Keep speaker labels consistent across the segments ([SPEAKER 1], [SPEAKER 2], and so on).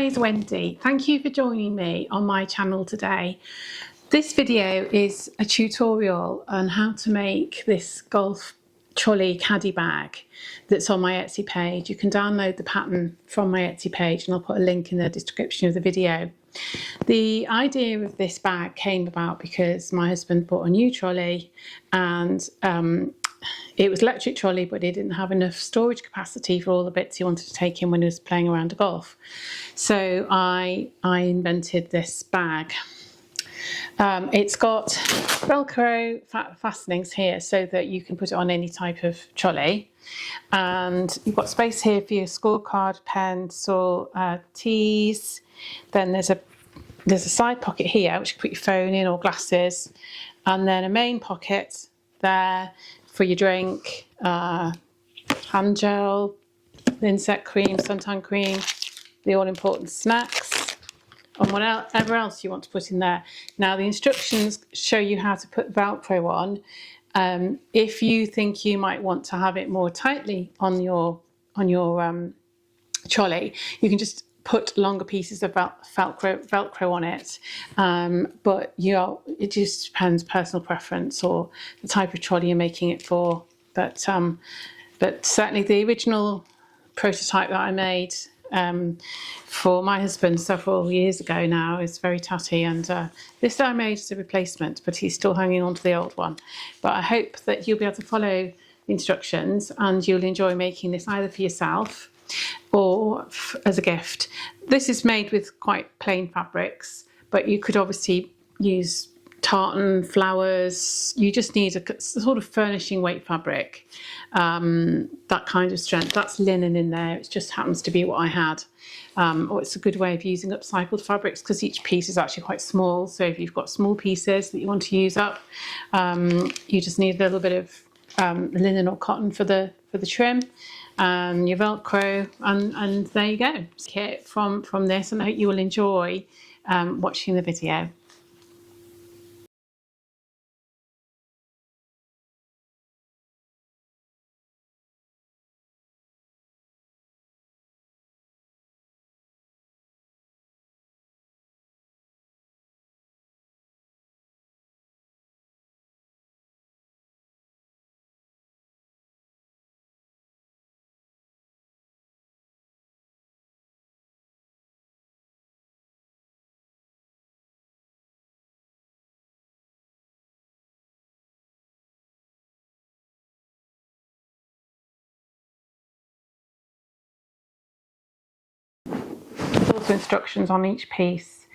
[SPEAKER 1] name is Wendy. Thank you for joining me on my channel today. This video is a tutorial on how to make this Golf Trolley Caddy Bag that's on my Etsy page. You can download the pattern from my Etsy page and I'll put a link in the description of the video. The idea of this bag came about because my husband bought a new trolley and it was electric trolley, but he didn't have enough storage capacity for all the bits he wanted to take in when he was playing around to golf. So I invented this bag. It's got Velcro fastenings here so that you can put it on any type of trolley. And you've got space here for your scorecard, pencil, tees. Then there's a side pocket here which you can put your phone in or glasses. And then a main pocket there for your drink, hand gel, insect cream, suntan cream, the all-important snacks, and whatever else you want to put in there. Now the instructions show you how to put Velcro on. If you think you might want to have it more tightly on your trolley, you can just put longer pieces of Velcro on it, but it just depends personal preference or the type of trolley you're making it for. But certainly the original prototype that I made for my husband several years ago now is very tatty, and this I made as a replacement, but he's still hanging on to the old one. But I hope that you'll be able to follow the instructions and you'll enjoy making this either for yourself or as a gift. This is made with quite plain fabrics, but you could obviously use tartan, flowers. You just need a sort of furnishing weight fabric, that kind of strength. That's linen in there. It just happens to be what I had. Or it's a good way of using upcycled fabrics because each piece is actually quite small. So if you've got small pieces that you want to use up, you just need a little bit of linen or cotton for the trim. Your Velcro, and there you go. Kit from this, and I hope you will enjoy watching the video. There's also instructions on each piece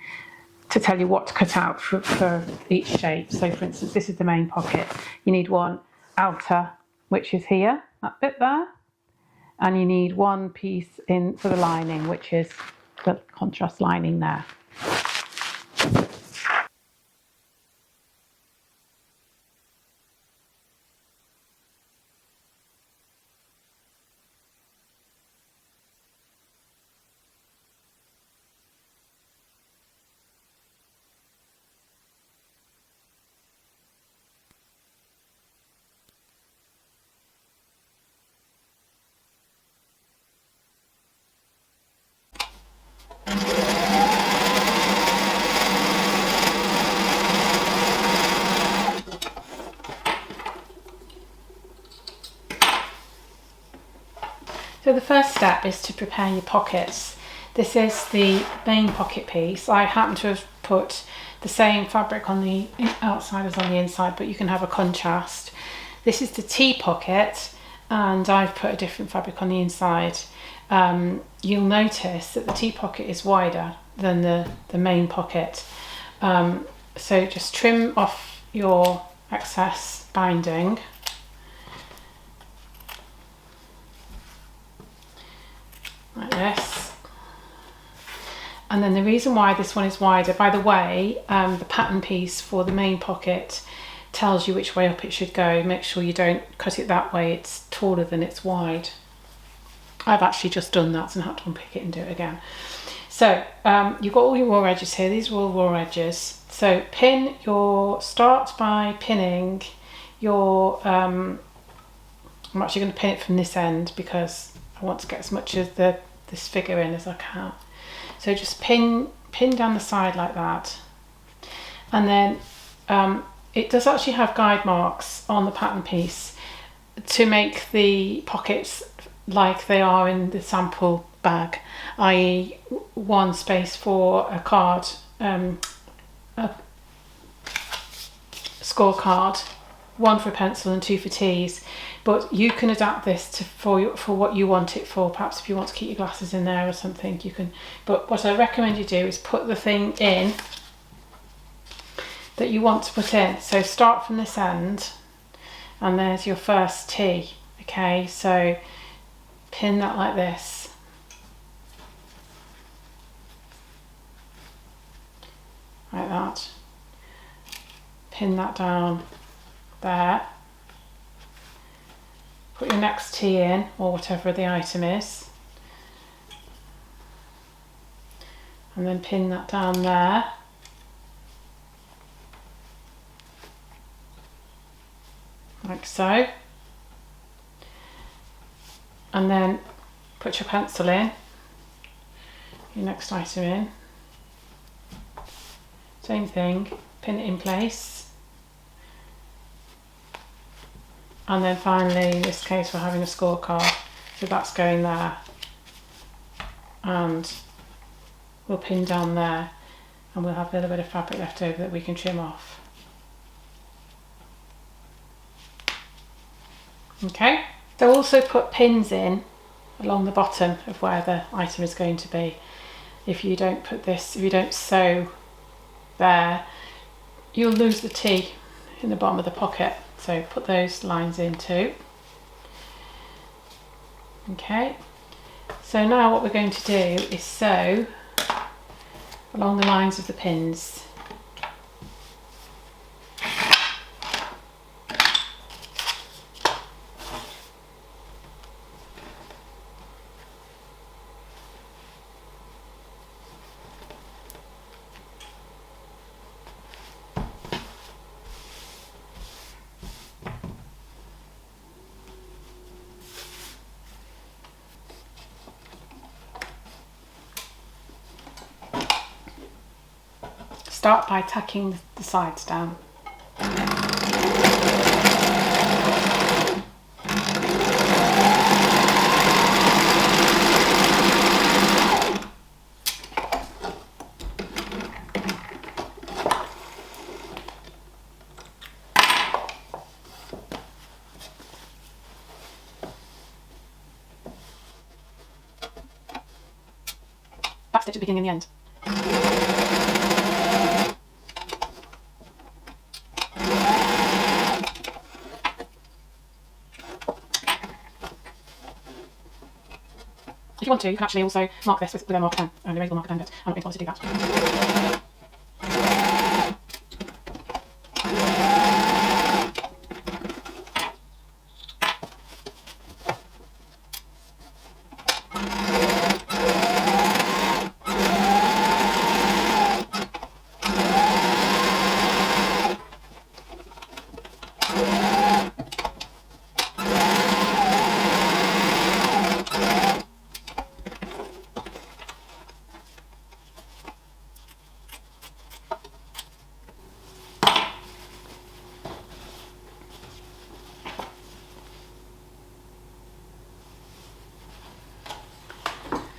[SPEAKER 1] to tell you what to cut out for each shape. So for instance, this is the main pocket. You need one outer, which is here, that bit there. And you need one piece in for the lining, which is the contrast lining there. So the first step is to prepare your pockets. This is the main pocket piece. I happen to have put the same fabric on the outside as on the inside, but you can have a contrast. This is the T pocket, and I've put a different fabric on the inside. You'll notice that the T pocket is wider than the main pocket. So just trim off your excess binding. Like this. And then the reason why this one is wider, by the way, the pattern piece for the main pocket tells you which way up it should go. Make sure you don't cut it that way, it's taller than it's wide. I've actually just done that and had to unpick it and do it again. So you've got all your raw edges here. These are all raw edges. So start by pinning your, I'm actually going to pin it from this end because I want to get as much of this figure in as I can. So just pin down the side like that, and then it does actually have guide marks on the pattern piece to make the pockets like they are in the sample bag, i.e. one space for a card, a scorecard, one for a pencil and two for teas. But you can adapt this to for what you want it for. Perhaps if you want to keep your glasses in there or something, you can. But what I recommend you do is put the thing in that you want to put in. So start from this end, and there's your first tea. Okay, so pin that like this. Like that. Pin that down there. Put your next tea in, or whatever the item is, and then pin that down there. Like so. And then put your pencil in, your next item in. Same thing, pin it in place. And then finally, in this case, we're having a scorecard, so that's going there. And we'll pin down there, and we'll have a little bit of fabric left over that we can trim off. Okay, so also put pins in along the bottom of where the item is going to be. If you don't put this, if you don't sew there, you'll lose the tea in the bottom of the pocket. So put those lines in too. Okay, so now what we're going to do is sew along the lines of the pins. Start by tacking the sides down. Back stitch at the beginning and the end. If you want to, you can actually also mark this with a marker pen, an erasable marker pen, but I'm not going to bother to do that.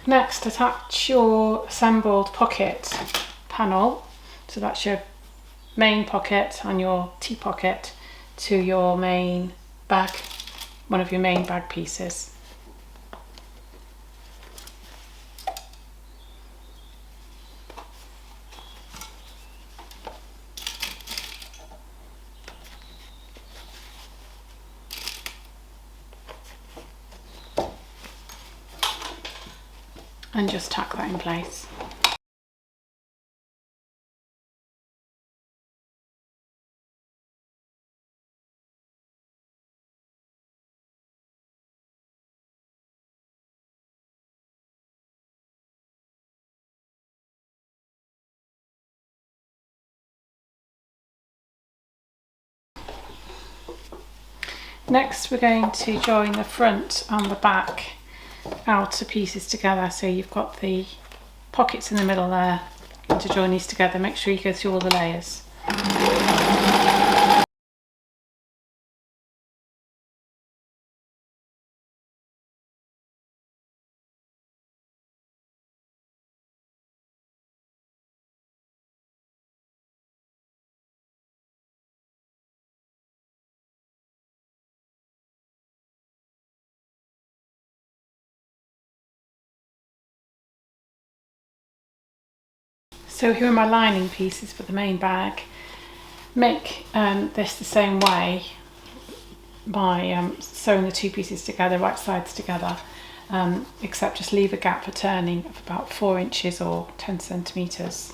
[SPEAKER 1] Next, attach your assembled pocket panel, so that's your main pocket and your tea pocket, to your main bag, one of your main bag pieces. And just tack that in place. Next, we're going to join the front and the back outer pieces together, so you've got the pockets in the middle there. And to join these together, make sure you go through all the layers. So here are my lining pieces for the main bag. Make this the same way by sewing the two pieces together, right sides together, except just leave a gap for turning of about 4 inches or 10 centimetres.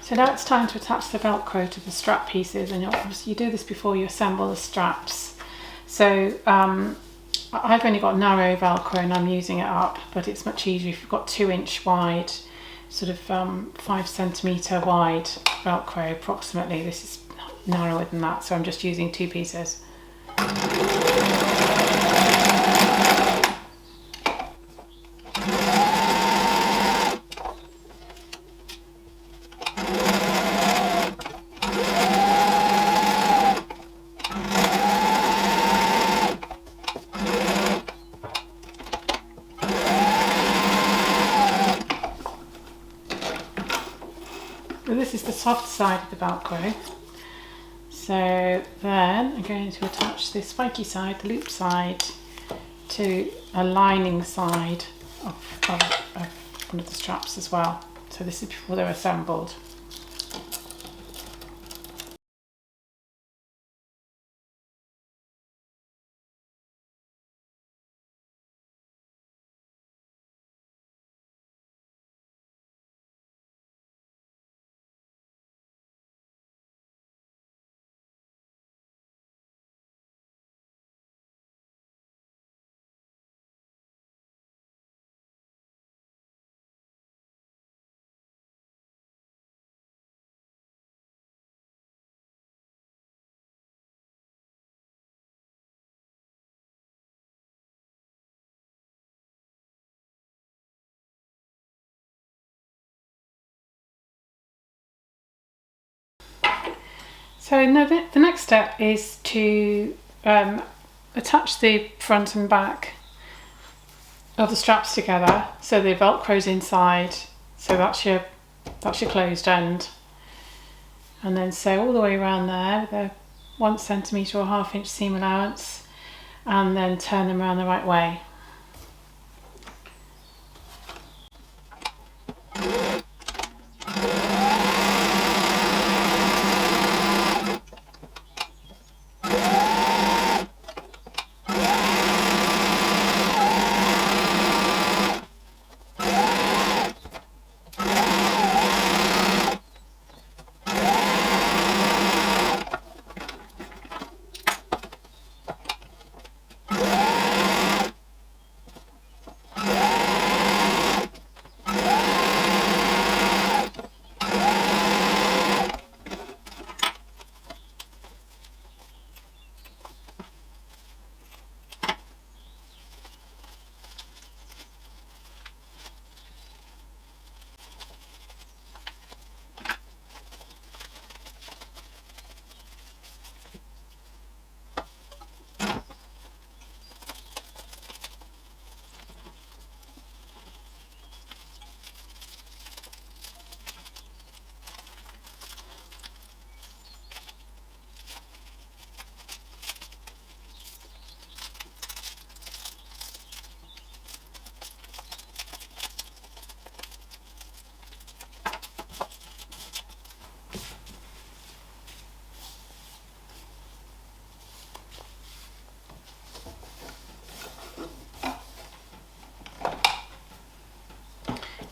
[SPEAKER 1] So now it's time to attach the Velcro to the strap pieces, and obviously you do this before you assemble the straps. So I've only got narrow Velcro and I'm using it up, but it's much easier if you've got 2-inch wide, sort of 5 centimetre wide Velcro approximately. This is narrower than that, so I'm just using 2 pieces. So this is the soft side of the Velcro. So then I'm going to attach the spiky side, the loop side, to a lining side of one of the straps as well. So this is before they're assembled. So the next step is to attach the front and back of the straps together, so the Velcro's inside, so that's your closed end, and then sew all the way around there with a 1 centimetre or 1/2 inch seam allowance, and then turn them around the right way.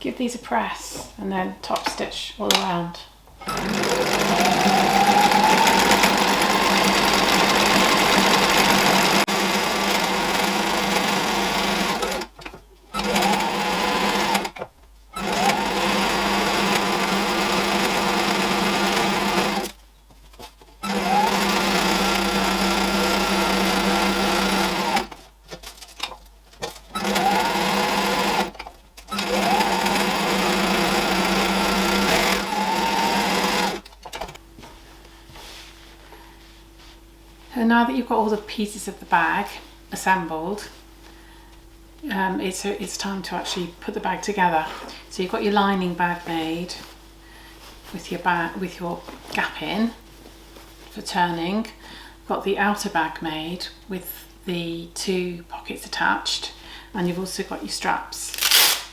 [SPEAKER 1] give these a press and then top stitch all around. And now that you've got all the pieces of the bag assembled, it's time to actually put the bag together. So you've got your lining bag made with your gap in for turning. Got the outer bag made with the 2 pockets attached, and you've also got your straps.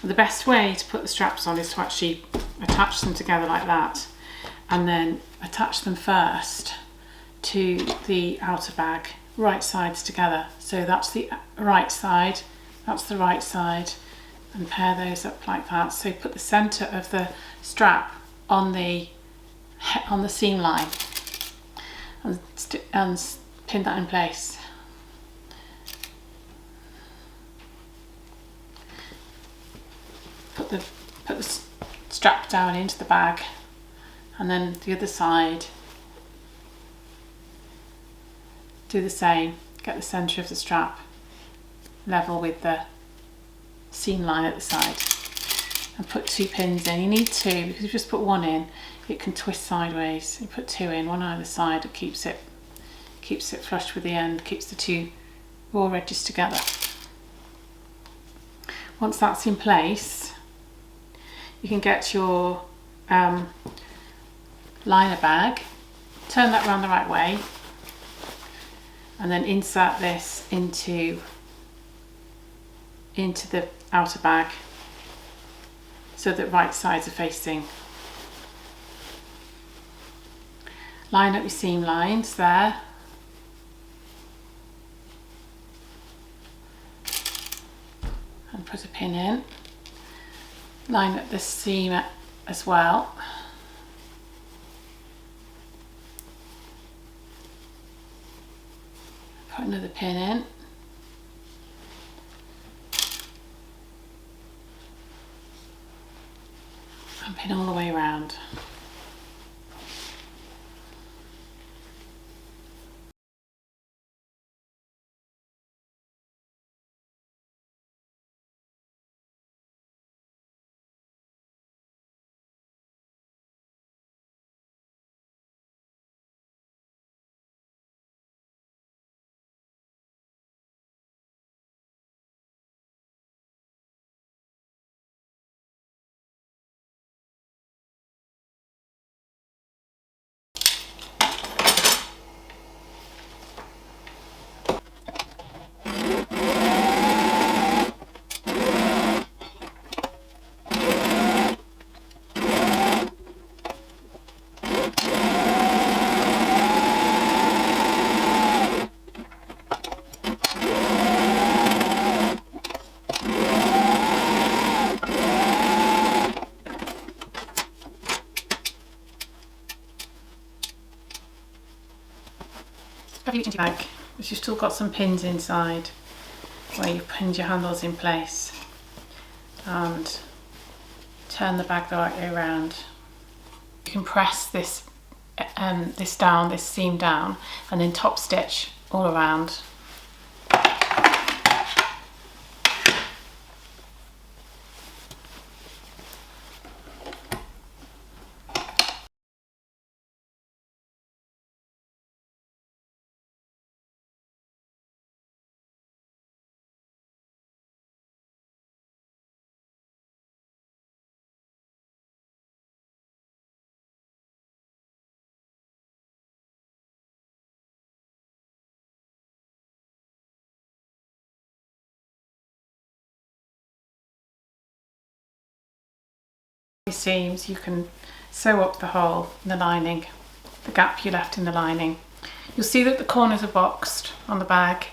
[SPEAKER 1] And the best way to put the straps on is to actually attach them together like that, and then attach them first to the outer bag, right sides together. So that's the right side, that's the right side, and pair those up like that. So put the centre of the strap on the seam line and pin that in place. Put the strap down into the bag, and then the other side do the same. Get the centre of the strap level with the seam line at the side, and put 2 pins in. You need 2 because if you just put 1 in, it can twist sideways. You put 2 in, 1 on either side. It keeps it flush with the end, keeps the 2 raw edges together. Once that's in place, you can get your liner bag, turn that around the right way, and then insert this into the outer bag so that right sides are facing. Line up your seam lines there. And put a pin in. Line up the seam as well. Put another pin in. And pin all the way around. Have your bag, but you've still got some pins inside where you've pinned your handles in place, and turn the bag the right way around. You can press this seam down, and then top stitch all around. Seams, you can sew up the hole in the lining, the gap you left in the lining. You'll see that the corners are boxed on the bag,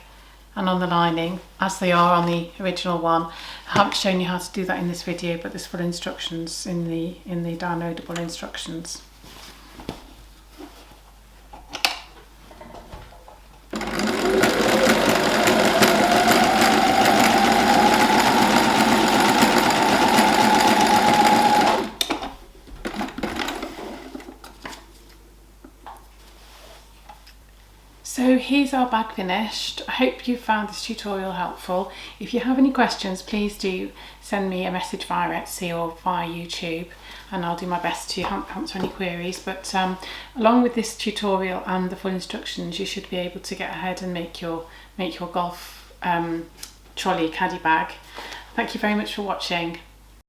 [SPEAKER 1] and on the lining as they are on the original one. I haven't shown you how to do that in this video, but there's full instructions in the downloadable instructions. So here's our bag finished. I hope you found this tutorial helpful. If you have any questions, please do send me a message via Etsy or via YouTube, and I'll do my best to answer any queries. But along with this tutorial and the full instructions, you should be able to get ahead and make your golf trolley caddy bag. Thank you very much for watching.